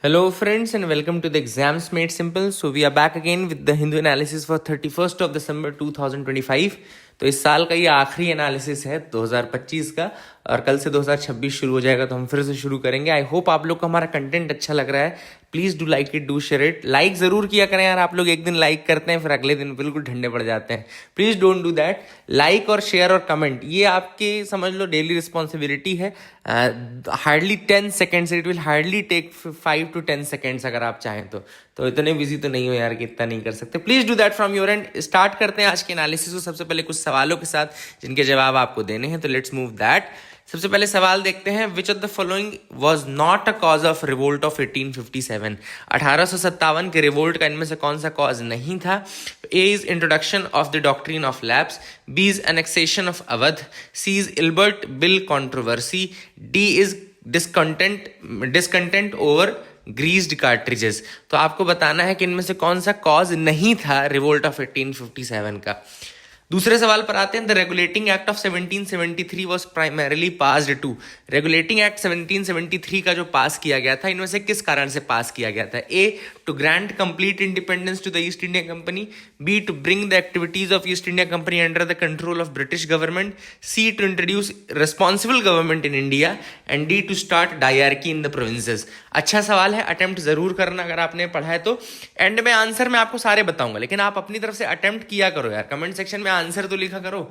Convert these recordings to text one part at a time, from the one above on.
Hello friends and welcome to the Exams Made Simple. So we are back again with the Hindu analysis for 31st of December 2025. तो इस साल का ये आखिरी analysis है 2025 का और कल से 2026 शुरू हो जाएगा तो हम फिर से शुरू करेंगे. आई होप आप लोग को हमारा कंटेंट अच्छा लग रहा है. Please do like it, do share it. Like ज़रूर किया करें यार. आप लोग एक दिन लाइक करते हैं फिर अगले दिन बिल्कुल ठंडे पड़ जाते हैं. Please don't do that. Like और शेयर और कमेंट ये आपकी समझ लो डेली रिस्पॉन्सिबिलिटी है. Hardly 10 seconds, it will hardly take 5 to 10 seconds अगर आप चाहें तो इतने बिजी तो नहीं हो यार कि इतना नहीं कर सकते. Please do that from your and. Start करते हैं आज के एनालिसिस को सबसे पहले कुछ सवालों के साथ जिनके जवाब आपको देने हैं. तो लेट्स मूव दैट. सबसे पहले सवाल देखते हैं. विच of the following was not a cause of revolt of 1857. 1857 के रिवोल्ट का इनमें से कौन सा कॉज नहीं था? A is introduction of the doctrine of lapse, B is annexation of Awadh, C is Ilbert bill controversy, D is discontent over greased cartridges. तो आपको बताना है कि इनमें से कौन सा कॉज नहीं था रिवोल्ट ऑफ 1857 का. दूसरे सवाल पर आते हैं. The regulating act of 1773 was primarily passed to. Regulating act 1773 का जो पास किया गया था इनमें से किस कारण से पास किया गया था? A to grant complete independence to the East India Company, B to bring the activities of East India Company under the control of British government, C to introduce responsible government in India and D to start dyarchy in the provinces. अच्छा सवाल है, attempt जरूर करना अगर आपने पढ़ा है तो. एंड में आंसर मैं आपको सारे बताऊंगा लेकिन आप अपनी तरफ से अटेम्प्ट किया करो यार. कमेंट सेक्शन में आंसर तो लिखा करो.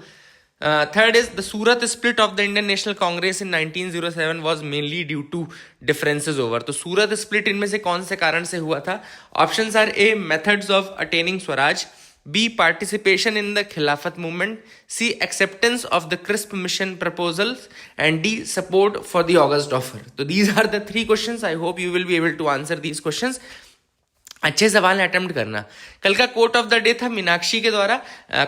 Third is the Surat split of the Indian National Congress in 1907 was mainly due to differences over. तो सूरत स्प्लिट इनमें से कौन से कारण से हुआ था? Options are A methods of attaining swaraj, B participation in the Khilafat movement, C acceptance of the Cripps mission proposals and D support for the August offer. तो these are the 3 questions. I hope you will be able to answer these questions. अच्छे सवाल attempt करना. कल का coat of the day था मीनाक्षी के द्वारा.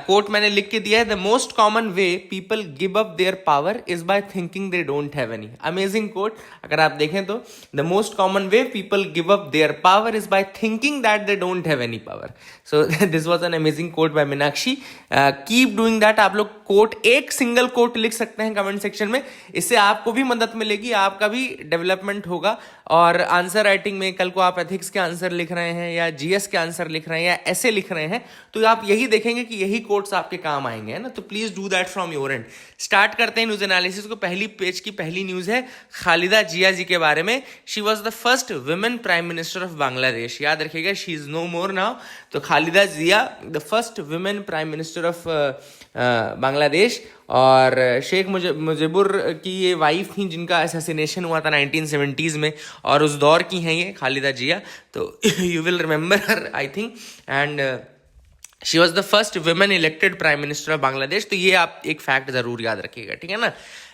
Coat मैंने लिख के दिया है. The most common way people give up their power is by thinking they don't have any. Amazing quote. अगर आप देखें तो the most common way people give up their power is by thinking that they don't have any power. So this was an amazing quote by Meenakshi. Keep doing that. आप लोग coat, एक single quote लिख सकते हैं comment section में. इससे आपको भी मदद मिलेगी, आपका भी डेवलपमेंट होगा. और आंसर राइटिंग में कल को आप एथिक्स के आंसर लिख रहे हैं या जीएस के आंसर लिख रहे हैं या ऐसे लिख रहे हैं तो आप यही देखेंगे कि यही कोट्स आपके काम आएंगे, है ना. तो please do that from your and. Start करते हैं न्यूज एनालिसिस को. पहली पेज की पहली न्यूज है खालिदा जिया जी के बारे में. She was the first woman prime minister of Bangladesh. याद रखिएगा, she is no more now. तो Khaleda Zia the first woman prime minister of Bangladesh. और शेख मुजिबुर की ये वाइफ थी जिनका असैसिनेशन हुआ था 1970s में और उस दौर की हैं ये खालिदा जिया. तो you will remember her I think. And she was the first women elected prime minister of Bangladesh. तो ये आप एक फैक्ट जरूर याद रखिएगा, ठीक है ना.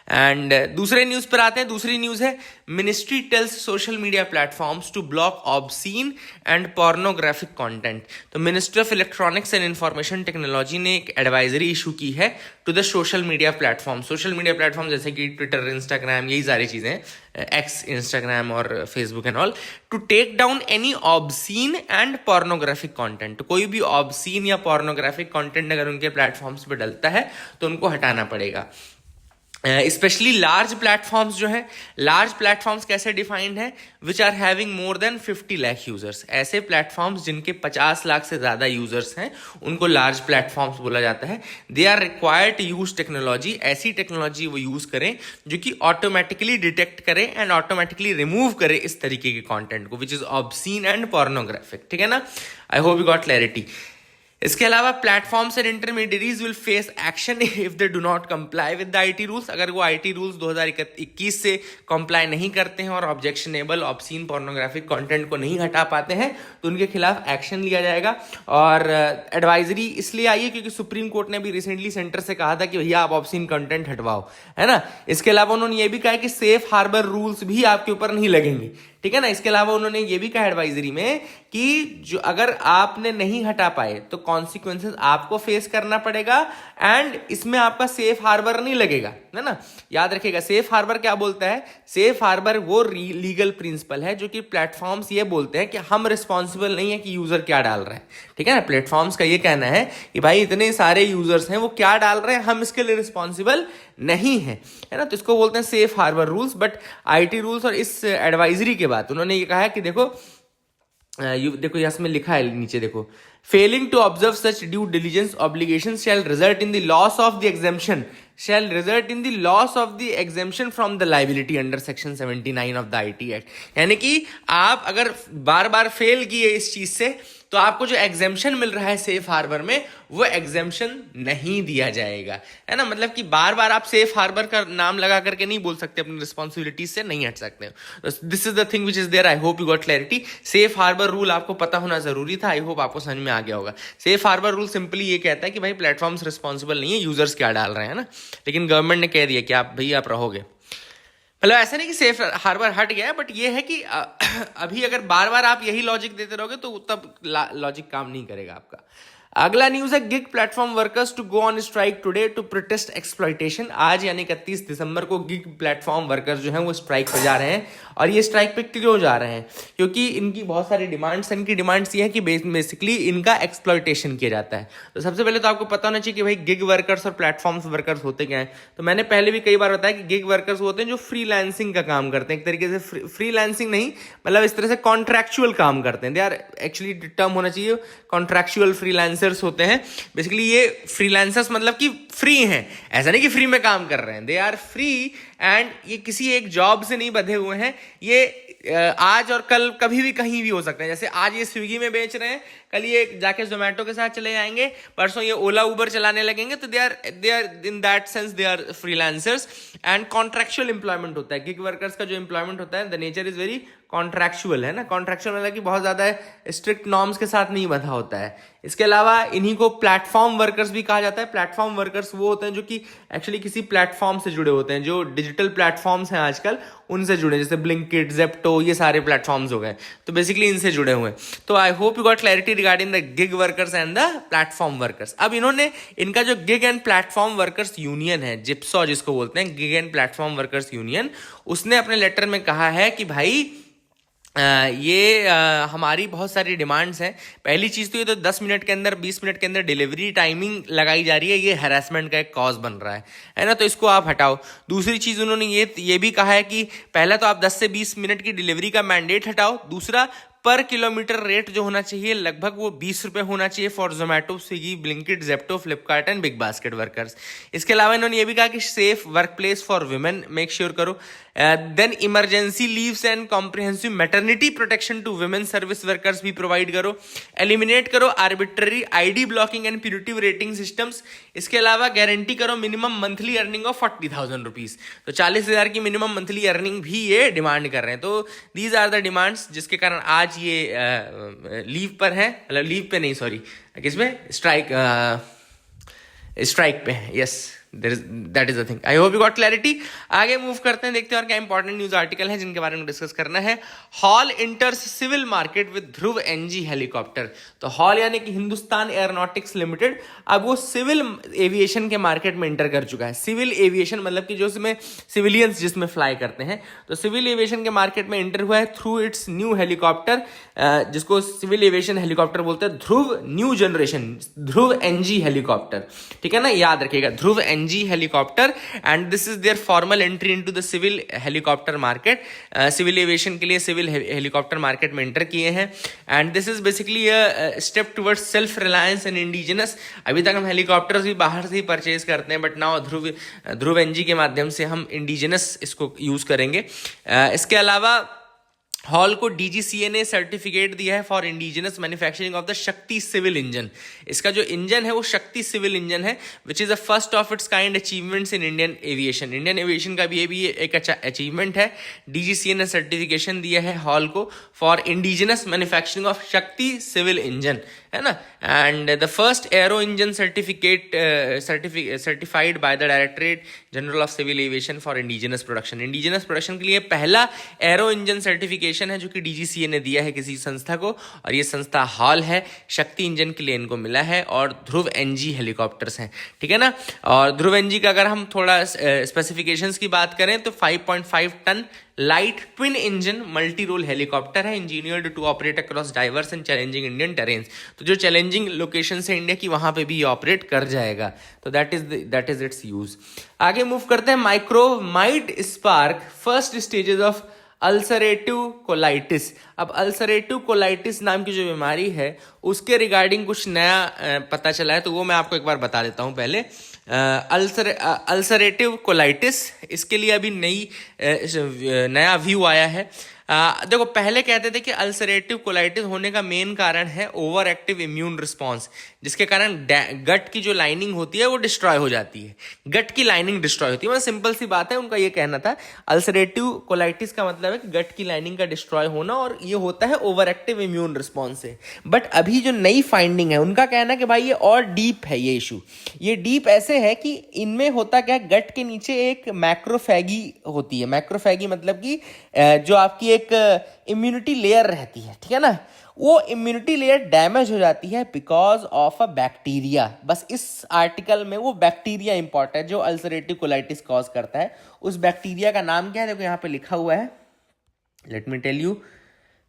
एंड दूसरे न्यूज पर आते हैं. दूसरी न्यूज है ministry tells social media platforms to block obscene and pornographic content. तो ministry of electronics and information technology ने एक एडवाइजरी इशू की है to the social media platform. Social media platform जैसे कि ट्विटर, इंस्टाग्राम, यही सारी चीजें, एक्स, इंस्टाग्राम और Facebook and all, to take down any obscene and pornographic content. तो कोई भी ऑब्सीन या पोर्नोग्राफिक कंटेंट अगर उनके प्लेटफॉर्म्स पर डलता है तो उनको हटाना पड़ेगा. स्पेशली लार्ज प्लेटफॉर्म्स जो है, लार्ज प्लेटफॉर्म्स कैसे डिफाइंड है? Which are having more than 50 lakh users. ऐसे प्लेटफॉर्म्स जिनके 50 लाख से ज़्यादा यूजर्स हैं उनको लार्ज प्लेटफॉर्म्स बोला जाता है. They are required to use technology. ऐसी टेक्नोलॉजी वो यूज़ करें जो कि ऑटोमेटिकली डिटेक्ट करे एंड ऑटोमेटिकली रिमूव करे इस तरीके के कॉन्टेंट को which is obscene and pornographic, ठीक है ना. I hope you got clarity. इसके अलावा platforms and intermediaries will face action if they do not comply with the IT rules. अगर वो आईटी रूल्स 2021 से कंप्लाई नहीं करते हैं और ऑब्जेक्शनेबल ऑब्सीन पोर्नोग्राफिक कंटेंट को नहीं हटा पाते हैं तो उनके खिलाफ एक्शन लिया जाएगा. और एडवाइजरी इसलिए आई है क्योंकि सुप्रीम कोर्ट ने भी रिसेंटली सेंटर से कहा था कि भैया आप ऑब्सीन कंटेंट हटवाओ, है ना. इसके अलावा उन्होंने ये भी कहा कि सेफ हार्बर रूल्स भी आपके ऊपर नहीं लगेंगे, ठीक है ना. इसके अलावा उन्होंने ये भी कहा एडवाइजरी में कि जो अगर आपने नहीं हटा पाए तो कॉन्सिक्वेंसेस आपको फेस करना पड़ेगा एंड इसमें आपका सेफ हार्बर नहीं लगेगा, है ना. याद रखिएगा, सेफ हार्बर क्या बोलता है? सेफ हार्बर वो लीगल प्रिंसिपल है जो कि प्लेटफॉर्म्स ये बोलते हैं कि हम रिस्पॉन्सिबल नहीं है कि यूजर क्या डाल रहे हैं, ठीक है ना. प्लेटफॉर्म्स का ये कहना है कि भाई इतने सारे यूजर्स हैं, वो क्या डाल रहे हैं हम इसके लिए रिस्पॉन्सिबल नहीं है ना। तो इसको बोलते हैं safe harbour rules. But IT rules और इस एडवाइजरी के बाद उन्होंने ये कहा है कि देखो देखो यहाँ में लिखा है नीचे देखो, failing to observe such due diligence obligation shall result in the loss of the exemption from the liability under section 79 of the IT act. यानी कि आप अगर बार बार फेल किए इस चीज से तो आपको जो एग्जेम्पशन मिल रहा है सेफ हार्बर में वो एग्जेम्पशन नहीं दिया जाएगा, है ना। मतलब कि बार बार आप सेफ हार्बर का नाम लगा करके नहीं बोल सकते, अपनी रिस्पॉन्सिबिलिटीज से नहीं हट सकते। This is the thing which is there. I hope you got clarity. Safe harbour rule आपको पता होना जरूरी था। आई होप आपको समझ में आ गया होगा। सेफ हार्बर रूल सिंपली ये कहता है कि भाई प्लेटफॉर्म्स रिस्पॉन्सिबल नहीं है यूजर्स क्या डाल रहे हैं ना, लेकिन गवर्नमेंट ने कह दिया कि आप भाई आप रहोगे। मतलब ऐसा नहीं कि सेफ हार्बर हट गया है, बट ये है कि अभी अगर बार बार आप यही लॉजिक देते रहोगे तो तब लॉजिक काम नहीं करेगा आपका। अगला न्यूज है, gig platform workers to go on strike today to protest exploitation. आज यानी 31 दिसंबर को गिग प्लेटफॉर्म वर्कर्स जो हैं वो स्ट्राइक पे जा रहे हैं। और ये स्ट्राइक पे क्यों जा रहे हैं? क्योंकि इनकी बहुत सारी डिमांड्स हैं। इनकी डिमांड्स ये है कि बेसिकली इनका एक्सप्लॉइटेशन किया जाता है। तो सबसे पहले तो आपको पता होना चाहिए कि भाई गिग वर्कर्स और प्लेटफॉर्म्स वर्कर्स होते क्या हैं। तो मैंने पहले भी कई बार बताया कि गिग वर्कर्स होते हैं जो फ्रीलांसिंग का काम करते हैं। एक तरीके से फ्रीलांसिंग नहीं, मतलब इस तरह से कॉन्ट्रैक्चुअल काम करते हैं। दे आर एक्चुअली टर्म होना चाहिए कॉन्ट्रैक्चुअल फ्रीलांसर्स होते हैं। बेसिकली ये फ्रीलांसर्स मतलब कि फ्री हैं, ऐसा नहीं कि फ्री में काम कर रहे हैं। दे आर फ्री एंड ये किसी एक जॉब से नहीं बंधे हुए हैं। ये आज और कल कभी भी कहीं भी हो सकते हैं। जैसे आज ये स्विगी में बेच रहे हैं, कल ये जाके जोमेटो के साथ चले जाएंगे, परसों ये ओला उबर चलाने लगेंगे। तो they are in that sense they are freelancers. And contractual employment होता है गिग वर्कर्स का। जो एम्प्लॉयमेंट होता है the nature is very contractual, है ना। कॉन्ट्रैक्चुअल मतलब कि बहुत ज्यादा स्ट्रिक्ट नॉर्म्स के साथ नहीं बंधा होता है। इसके अलावा इन्हीं को प्लेटफॉर्म वर्कर्स भी कहा जाता है। प्लेटफॉर्म वर्कर्स वो होते हैं जो कि एक्चुअली किसी प्लेटफॉर्म से जुड़े होते हैं, जो डिजिटल प्लेटफॉर्म्स हैं आजकल उनसे जुड़े, जैसे ब्लिंकिट, जेप्टो, ये सारे प्लेटफॉर्म्स हो गए। तो बेसिकली इनसे जुड़े हुए हैं। तो I hope you got clarity regarding the gig workers and the platform workers. अब इन्होंने इनका जो gig and platform workers union है, जिप्सो जिसको बोलते हैं, gig and platform workers union, उसने अपने लेटर में कहा है कि भाई हमारी बहुत सारी डिमांड्स हैं। पहली चीज़ तो ये तो 10 मिनट के अंदर 20 मिनट के अंदर डिलीवरी टाइमिंग लगाई जा रही है, ये हैरेसमेंट का एक कॉज बन रहा है ना। तो इसको आप हटाओ। दूसरी चीज़ उन्होंने ये भी कहा है कि पहला तो आप 10 से 20 मिनट की डिलीवरी का मैंडेट हटाओ। दूसरा, पर किलोमीटर रेट जो होना चाहिए लगभग वो 20 रुपये होना चाहिए for Zomato, Swiggy, Blinkit, Zepto, Flipkart and BigBasket workers. इसके अलावा इन्होंने ये भी कहा कि safe work place for women make sure करो। Then emergency leaves and comprehensive maternity protection to women service workers भी प्रोवाइड करो। एलिमिनेट करो arbitrary ID blocking and punitive rating systems. इसके अलावा गारंटी करो minimum monthly earning of 40,000 rupees. तो 40,000 की minimum monthly earning भी ये डिमांड कर रहे हैं। तो दीज आर द डिमांड्स जिसके कारण आज ये लीव पर है, मतलब लीव पे नहीं, सॉरी, किसमें, स्ट्राइक पे है। Yes, that is the thing. I hope you got clarity. आगे मूव करते हैं, देखते हैं और क्या इंपॉर्टेंट न्यूज आर्टिकल है जिनके बारे में डिस्कस करना है। HAL enters civil market with Dhruv NG helicopter. तो हॉल यानी कि हिंदुस्तान एयरोनॉटिक्स लिमिटेड अब वो सिविल एविएशन के मार्केट में इंटर कर चुका है। सिविल एविएशन मतलब कि जो इसमें सिविलियंस जिसमें फ्लाई करते हैं, तो सिविल एविएशन के मार्केट में इंटर हुआ है थ्रू इट्स न्यू हेलीकॉप्टर, जिसको सिविल एविएशन हेलीकॉप्टर बोलते हैं, Dhruv new generation, Dhruv NG helicopter. ठीक है ना, याद रखिएगा, Dhruv NG helicopter. And this is their formal entry into the civil helicopter market. Civil aviation के लिए सिविल हेलीकॉप्टर मार्केट में एंटर किए हैं। And this is basically a step towards self reliance and indigenous. अभी तक हम हेलीकॉप्टर्स भी बाहर से ही परचेज करते हैं, बट नाउ ध्रुव एनजी के माध्यम से हम इंडिजिनस इसको यूज करेंगे। इसके अलावा हॉल को डीजीसीए ने सर्टिफिकेट दिया है for indigenous manufacturing of the शक्ति सिविल इंजन। इसका जो इंजन है वो शक्ति सिविल इंजन है, which is the first of its kind achievements in Indian aviation. Indian aviation का भी ये भी एक अच्छा अचीवमेंट है। डीजीसीए ने सर्टिफिकेशन दिया है हॉल को for indigenous manufacturing of Shakti civil engine, है ना। And the first aero engine certified by the directorate general of civil aviation for indigenous production. Indigenous production के लिए पहला एरो इंजन सर्टिफिकेशन सर्टिफिकेशन है जो कि डीजीसीए ने दिया है किसी संस्था को, और ये संस्था हॉल है, शक्ति इंजन के लिए इनको मिला है, और ध्रुव एनजी हेलीकॉप्टर्स हैं, ठीक है ना। और ध्रुव एनजी का अगर हम थोड़ा स्पेसिफिकेशंस की बात करें तो 5.5 ton light twin engine multi role helicopter है, engineered to operate across diverse and challenging Indian terrains. तो जो चैलेंजिंग लोकेशन है इंडिया की, वहां पे भी ऑपरेट कर जाएगा। तो दैट इज इट्स यूज। आगे मूव करते हैं, micromite spark first stages of ulcerative colitis. अब अल्सरेटिव कोलाइटिस नाम की जो बीमारी है उसके रिगार्डिंग कुछ नया पता चला है, तो वो मैं आपको एक बार बता देता हूँ पहले। अल्सरेटिव कोलाइटिस, इसके लिए अभी नया व्यू आया है। देखो, पहले कहते थे कि अल्सरेटिव कोलाइटिस होने का मेन कारण है ओवर एक्टिव इम्यून रिस्पॉन्स, जिसके कारण गट की जो लाइनिंग होती है वो डिस्ट्रॉय हो जाती है, गट की लाइनिंग डिस्ट्रॉय होती है। मतलब सिंपल सी बात है, उनका ये कहना था अल्सरेटिव कोलाइटिस का मतलब है कि गट की लाइनिंग का डिस्ट्रॉय होना, और ये होता है ओवर एक्टिव इम्यून रिस्पॉन्स से। बट अभी जो नई फाइंडिंग है उनका कहना है कि भाई ये और डीप है, ये इशू ये डीप ऐसे है कि इनमें होता क्या है, गट के नीचे एक मैक्रोफैगी होती है। मैक्रोफैगी मतलब कि जो आपकी एक इम्यूनिटी लेयर रहती है, ठीक है ना, वो इम्यूनिटी लेयर डैमेज हो जाती है बिकॉज ऑफ अ बैक्टीरिया। बस इस आर्टिकल में वो बैक्टीरिया इंपॉर्टेंट है जो अल्सरेटिव कोलाइटिस कॉज करता है। उस बैक्टीरिया का नाम क्या है, देखो यहाँ पे लिखा हुआ है, लेट मी टेल यू।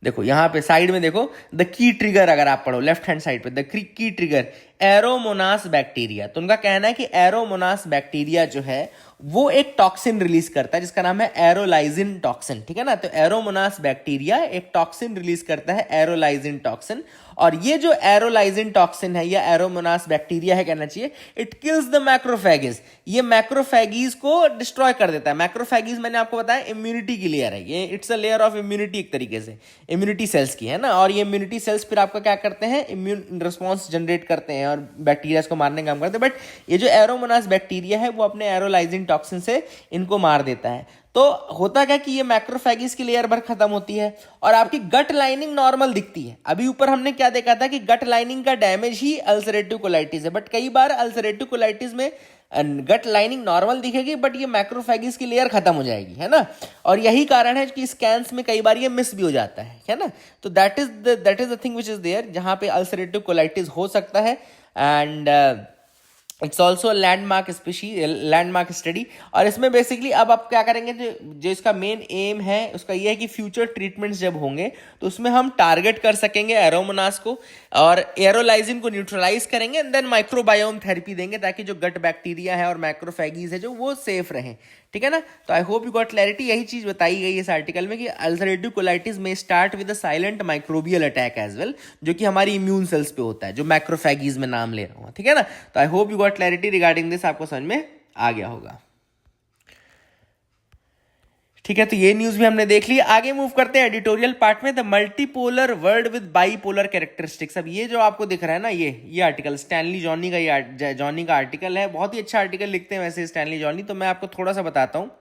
देखो यहाँ पे साइड में देखो, द की ट्रिगर, अगर आप पढ़ो लेफ्ट हैंड साइड पे, the key trigger Aeromonas bacteria. तो उनका कहना है कि एरोमोनास बैक्टीरिया जो है वो एक टॉक्सिन रिलीज करता है जिसका नाम है एरोलाइजिन टॉक्सिन, ठीक है ना। तो एरोमोनास बैक्टीरिया एक टॉक्सिन रिलीज करता है, एरोलाइजिन टॉक्सिन, और ये जो एरोलाइजिन टॉक्सिन है या एरोमोनास बैक्टीरिया है कहना चाहिए, इट किल्स द मैक्रोफैगीज। ये मैक्रोफैगीज को डिस्ट्रॉय कर देता है। मैक्रोफैगीज मैंने आपको बताया इम्यूनिटी की लेयर है, ये it's a layer of immunity, एक तरीके से इम्यूनिटी सेल्स की, है ना। और ये इम्यूनिटी सेल्स फिर आपका क्या करते हैं, इम्यून रिस्पॉन्स जनरेट करते हैं और बैक्टीरिया को मारने का काम करते हैं। बट ये जो एरोमोनास बैक्टीरिया है वो अपने एरोलाइजिन टॉक्सिन से इनको मार देता है। तो होता क्या कि ये मैक्रोफैगीज की लेयर भर खत्म होती है और आपकी गट लाइनिंग नॉर्मल दिखती है। अभी ऊपर हमने क्या देखा था कि गट लाइनिंग का डैमेज ही अल्सरेटिव कोलाइटिस है, बट कई बार अल्सरेटिव कोलाइटिस में गट लाइनिंग नॉर्मल दिखेगी बट ये मैक्रोफैगीज की लेयर खत्म हो जाएगी, है ना। और यही कारण है कि स्कैन्स में कई बार ये मिस भी हो जाता है ना। तो that is the thing which is there, जहां पे अल्सरेटिव कोलाइटिस हो सकता है। And it's also landmark study. और इसमें बेसिकली अब आप क्या करेंगे, जो इसका मेन एम है उसका ये है कि फ्यूचर ट्रीटमेंट्स जब होंगे तो उसमें हम टारगेट कर सकेंगे एरोमोनास को और एरोलाइजिन को न्यूट्रलाइज करेंगे, एंड देन माइक्रोबायोम थेरेपी देंगे ताकि जो गट बैक्टीरिया है और मैक्रोफैगीज है जो वो सेफ रहें, ठीक है ना। तो I hope you got clarity. यही चीज बताई गई है इस आर्टिकल में कि अल्सरेटिव कोलाइटिस में start with a silent microbial attack as well, जो कि हमारी इम्यून सेल्स पे होता है, जो मैक्रोफैगीज में नाम ले रहा हूँ, ठीक है ना। तो I hope you got clarity regarding this, आपको समझ में आ गया होगा, ठीक है। तो ये न्यूज भी हमने देख ली। आगे मूव करते हैं एडिटोरियल पार्ट में, the multipolar world with bipolar characteristics. अब ये जो आपको दिख रहा है ना, ये आर्टिकल स्टैनली जॉनी का आर्टिकल है। बहुत ही अच्छा आर्टिकल लिखते हैं वैसे स्टैनली जॉनी। तो मैं आपको थोड़ा सा बताता हूँ।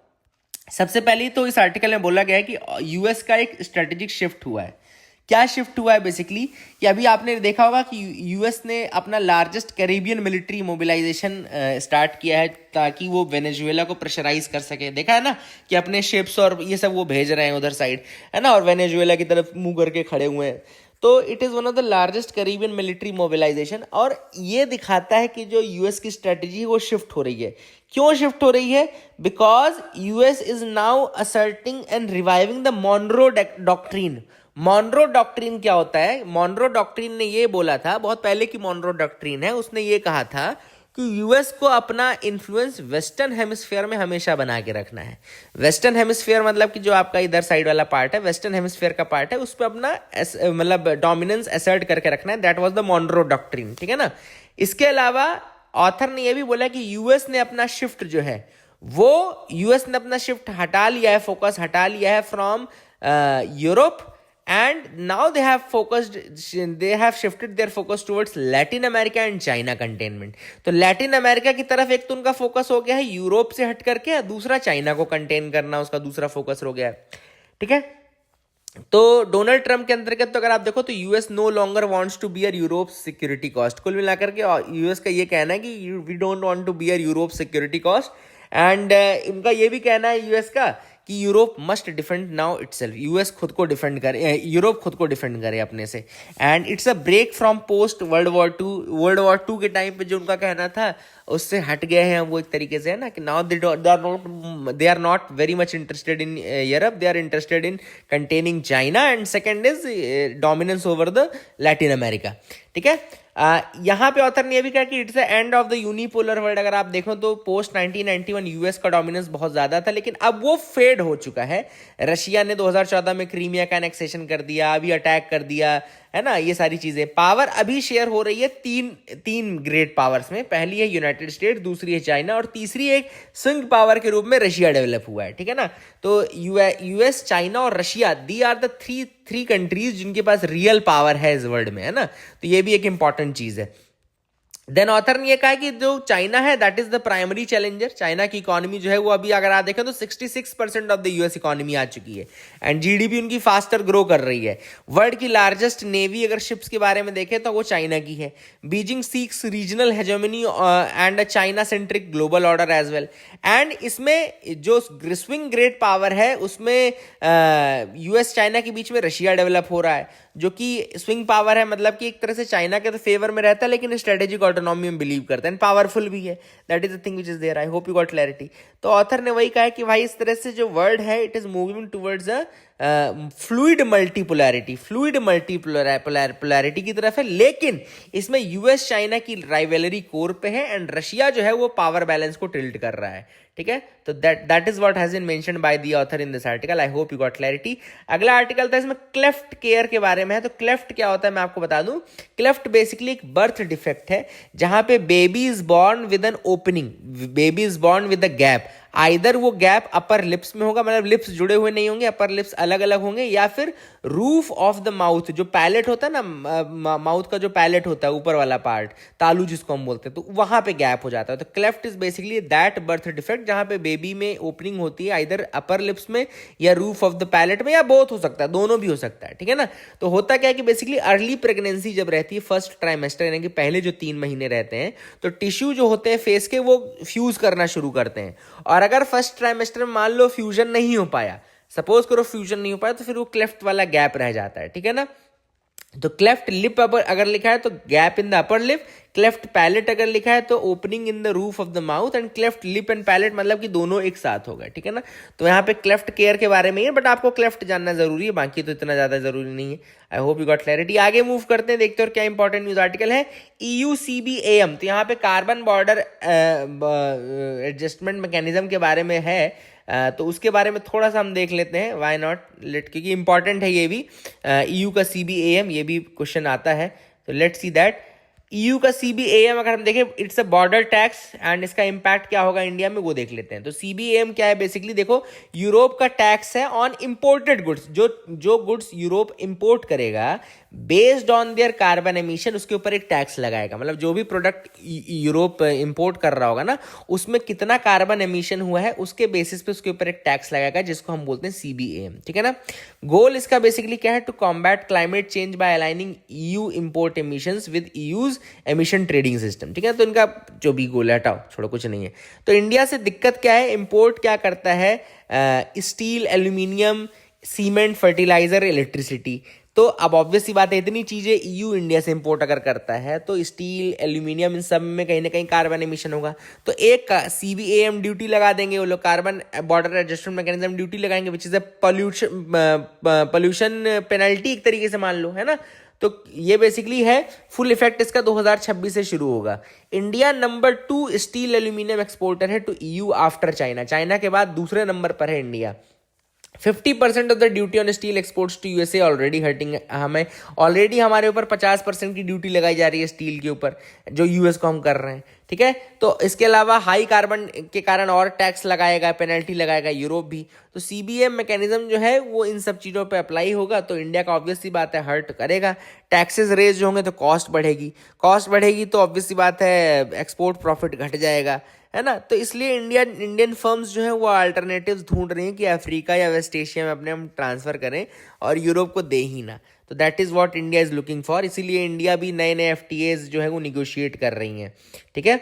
सबसे पहले तो इस आर्टिकल में बोला गया है कि यूएस का एक स्ट्रेटेजिक शिफ्ट हुआ है। क्या शिफ्ट हुआ है बेसिकली, कि अभी आपने देखा होगा कि यूएस ने अपना largest Caribbean military mobilization start किया है ताकि वो वेनेजुएला को प्रेशराइज कर सके। देखा है ना कि अपने शिप्स और ये सब वो भेज रहे हैं उधर साइड, है ना, और वेनेजुएला की तरफ मुंह करके खड़े हुए हैं। तो it is one of the largest Caribbean military mobilization, और ये दिखाता है कि जो यूएस की स्ट्रेटेजी है वो शिफ्ट हो रही है। क्यों शिफ्ट हो रही है? Because US is now asserting and reviving the Monroe doctrine. Monroe doctrine क्या होता है? मॉनरो डॉक्ट्रीन ने ये बोला था बहुत पहले की मॉनरो डॉक्ट्रीन है, उसने ये कहा था कि यूएस को अपना इन्फ्लुएंस वेस्टर्न हेमिस्फीयर में हमेशा बना के रखना है। वेस्टर्न हेमिस्फीयर मतलब कि जो आपका इधर साइड वाला पार्ट है, वेस्टर्न हेमिस्फीयर का पार्ट है, उस पर अपना मतलब डोमिनेंस असर्ट करके रखना है। That was the Monroe doctrine, ठीक है ना। इसके अलावा ऑथर ने यह भी बोला कि यूएस ने अपना शिफ्ट जो है वो यूएस ने अपना शिफ्ट हटा लिया है, फोकस हटा लिया है from Europe, and now they have shifted their focus towards Latin America and China containment। तो लैटिन अमेरिका की तरफ एक तो उनका फोकस हो गया है यूरोप से हट करके, दूसरा चाइना को कंटेन करना उसका दूसरा फोकस हो गया है, ठीक है। तो डोनाल्ड ट्रंप के अंतर्गत तो अगर आप देखो तो US no longer wants to bear Europe security cost. कुल मिलाकर के यूएस का ये कहना है कि we don't want to bear Europe security cost, and इनका ये भी कहना है यूएस का कि Europe must defend now itself, US खुद को डिफेंड करे, यूरोप खुद को डिफेंड करे अपने से। And it's a break from post world war 2 के टाइम पे जो उनका कहना था उससे हट गए हैं वो एक तरीके से, है ना, कि now they are not very much interested in Europe, they are interested in containing China, and second is dominance over the Latin America. ठीक है, यहाँ पे ऑथर ने ये भी कहा कि it's the end of the unipolar world. अगर आप देखो तो पोस्ट 1991 यूएस का डोमिनेंस बहुत ज्यादा था, लेकिन अब वो फेड हो चुका है। रशिया ने 2014 में क्रीमिया का एनेक्सेशन कर दिया, अभी अटैक कर दिया, है ना, ये सारी चीजें। पावर अभी शेयर हो रही है तीन ग्रेट पावर्स में। पहली है यूनाइटेड स्टेट्स, दूसरी है चाइना, और तीसरी एक स्विंग पावर के रूप में रशिया डेवलप हुआ है। ठीक है ना, तो यूएस, चाइना और Russia, these are the three countries जिनके पास रियल पावर है इस वर्ल्ड में, है ना, तो ये भी एक इंपॉर्टेंट चीज है। देन ऑथर ने ये कहा कि जो चाइना है that is the primary challenger. China की इकोनॉमी जो है वो अभी अगर आप देखें तो 66% ऑफ द यूएस इकोनॉमी आ चुकी है, एंड जीडीपी उनकी फास्टर ग्रो कर रही है। वर्ल्ड की लार्जेस्ट नेवी अगर शिप्स के बारे में देखें तो वो चाइना की है। Beijing seeks regional hegemony and China centric global order as well. And इसमें जो स्विंग ग्रेट पावर है उसमें यूएस चाइना के बीच में रशिया डेवलप हो रहा है, जो कि स्विंग पावर है, मतलब कि एक तरह से चाइना के तो फेवर में रहता है लेकिन स्ट्रेटेजिक ऑटोनॉमी में बिलीव करता है, एंड पावरफुल भी है। That is the thing which is there. I hope you got clarity. तो ऑथर ने वही कहा है कि भाई इस तरह से जो वर्ल्ड है it is moving towards a fluid multipolarity की तरफ है, लेकिन इसमें यूएस चाइना की राइवलरी कोर पे है, एंड रशिया जो है वो पावर बैलेंस को टिल्ट कर रहा है। ठीक है, तो that is what has been mentioned by the author in this article. I hope you got clarity. अगला आर्टिकल था इसमें क्लेफ्ट केयर के बारे में है। तो क्लेफ्ट क्या होता है मैं आपको बता दूं। क्लेफ्ट बेसिकली एक बर्थ डिफेक्ट है जहां पे baby is born with an opening, baby is born with a gap. Either वो गैप अपर लिप्स में होगा, मतलब लिप्स जुड़े हुए नहीं होंगे, अपर लिप्स अलग अलग होंगे, या फिर रूफ ऑफ द माउथ, जो पैलेट होता है ना, माउथ का जो पैलेट होता है ऊपर वाला पार्ट, तालू जिसको हम बोलते हैं, तो वहां पे गैप हो जाता है। तो cleft is basically that birth defect जहां पे बेबी में ओपनिंग होती है आइदर अपर लिप्स में या रूफ ऑफ द पैलेट में, या बोथ हो सकता है, दोनों भी हो सकता है। ठीक है ना, तो होता क्या है कि बेसिकली अर्ली प्रेगनेंसी जब रहती है, फर्स्ट ट्राइमेस्टर यानी कि पहले जो 3 महीने रहते हैं, तो टिश्यू जो होते हैं फेस के वो फ्यूज करना शुरू करते हैं। और अगर फर्स्ट ट्राइमेस्टर में मान लो फ्यूजन नहीं हो पाया, सपोज करो फ्यूजन नहीं हो पाया, तो फिर वो क्लेफ्ट वाला गैप रह जाता है। ठीक है ना, तो क्लेफ्ट लिप अगर लिखा है तो gap in the upper lip, cleft palate अगर लिखा है तो opening in the roof of the mouth, and cleft lip and palate मतलब कि दोनों एक साथ हो गए। ठीक है ना, तो यहाँ पे क्लेफ्ट केयर के बारे में है, बट आपको क्लेफ्ट जानना जरूरी है, बाकी तो इतना ज्यादा जरूरी नहीं है। आई होप यू गॉट क्लैरिटी। आगे मूव करते हैं, देखते हैं और क्या इंपॉर्टेंट न्यूज आर्टिकल है। EUCBAM, तो यहाँ पे कार्बन बॉर्डर एडजस्टमेंट मैकेनिज्म के बारे में है, तो उसके बारे में थोड़ा सा हम देख लेते हैं, वाई नॉट लेट, क्योंकि इंपॉर्टेंट है ये भी। EU का CBAM, ये भी क्वेश्चन आता है, तो लेट्स सी दैट। EU का CBAM अगर हम देखें, it's a border tax, and इसका इम्पैक्ट क्या होगा इंडिया में वो देख लेते हैं। तो CBAM क्या है बेसिकली, देखो यूरोप का टैक्स है ऑन इंपोर्टेड गुड्स, जो गुड्स यूरोप इंपोर्ट करेगा based on their carbon emission, उसके ऊपर एक टैक्स लगाएगा। मतलब जो भी प्रोडक्ट यूरोप इंपोर्ट कर रहा होगा ना, उसमें कितना कार्बन एमिशन हुआ है उसके बेसिस पे उसके ऊपर एक टैक्स लगाएगा, जिसको हम बोलते हैं CBAM। ठीक है ना, गोल इसका बेसिकली क्या है, to combat climate change by aligning EU import emissions with EU's emission trading system. ठीक है, तो इनका जो भी गोल है, हटाओ छोड़ो, कुछ नहीं है। तो इंडिया से दिक्कत क्या है, इंपोर्ट क्या करता है, steel, aluminium, cement, fertiliser, electricity. तो अब ऑब्वियस सी बात है, इतनी चीजें EU इंडिया से इंपोर्ट अगर करता है तो स्टील, एल्यूमिनियम, इन सब में कहीं ना कहीं कार्बन एमिशन होगा। तो एक CBAM ड्यूटी लगा देंगे वो लोग, carbon border adjustment mechanism duty लगाएंगे, which is a pollution penalty एक तरीके से मान लो, है ना। तो ये बेसिकली है, फुल इफेक्ट इसका 2026 से शुरू होगा। India number 2 steel aluminium exporter है to EU after China. China के बाद दूसरे नंबर पर है India. 50% of the duty on steel exports to USA already hurting, हमें ऑलरेडी हमारे ऊपर 50% की ड्यूटी लगाई जा रही है स्टील के ऊपर, जो US को हम कर रहे हैं। ठीक है, तो इसके अलावा हाई कार्बन के कारण और टैक्स लगाएगा, पेनल्टी लगाएगा यूरोप भी। तो CBAM मैकेनिज्म जो है वो इन सब चीज़ों पे अप्लाई होगा, तो इंडिया का ऑब्वियस सी बात है हर्ट करेगा। टैक्सेस रेज होंगे तो कॉस्ट बढ़ेगी तो ऑब्वियस सी बात है एक्सपोर्ट प्रॉफिट घट जाएगा, है ना। तो इसलिए इंडियन फर्म्स जो है वो अल्टरनेटिव्स ढूंढ रही हैं कि अफ्रीका या वेस्ट एशिया में अपने हम ट्रांसफर करें और यूरोप को दे ही ना। तो that is what India is looking for, इसीलिए इंडिया भी नए FTAs जो है वो निगोशिएट कर रही हैं। ठीक है,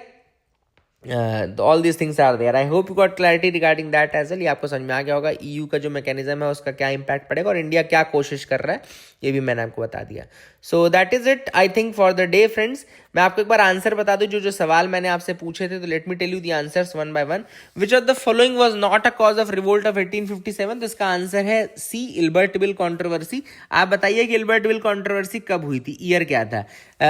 all these things are there. I hope you got clarity regarding that as well. ये आपको समझ में आ गया होगा ईयू का जो मैकेनिज्म है उसका क्या इंपैक्ट पड़ेगा और इंडिया क्या कोशिश कर रहा है, ये भी मैंने आपको बता दिया। So that is it I think for the day friends. मैं आपको एक बार आंसर बता दूं जो जो सवाल मैंने आपसे पूछे थे, तो let me tell you the answers one by one. Which of the following was not a cause of revolt of 1857? तो इसका आंसर है सी, इल्बर्ट बिल कॉन्ट्रोवर्सी। आप बताइए कि इल्बर्ट बिल कॉन्ट्रोवर्सी कब हुई थी, ईयर क्या था।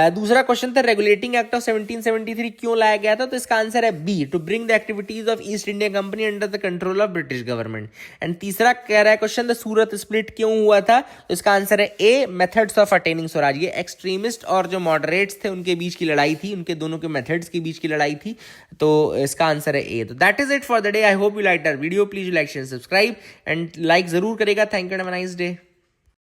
दूसरा क्वेश्चन था रेगुलेटिंग एक्ट ऑफ 1773 क्यों लाया गया था, तो इसका आंसर है B, to bring the activities of East India Company under the control of British government. And तीसरा कह रहा है क्वेश्चन द सूरत स्प्लिट क्यों हुआ था, तो इसका आंसर है ए, मेथड्स ऑफ अटेनिंग स्वराज। ये एक्सट्रीमिस्ट और जो मॉडरेट्स थे उनके बीच की लड़ाई थी, उनके दोनों के मेथड्स के बीच की लड़ाई थी, तो इसका आंसर है ए। तो that is it for the day. I hope you like that video. Please like share subscribe and like जरूर करेगा। Thank you and have a nice day.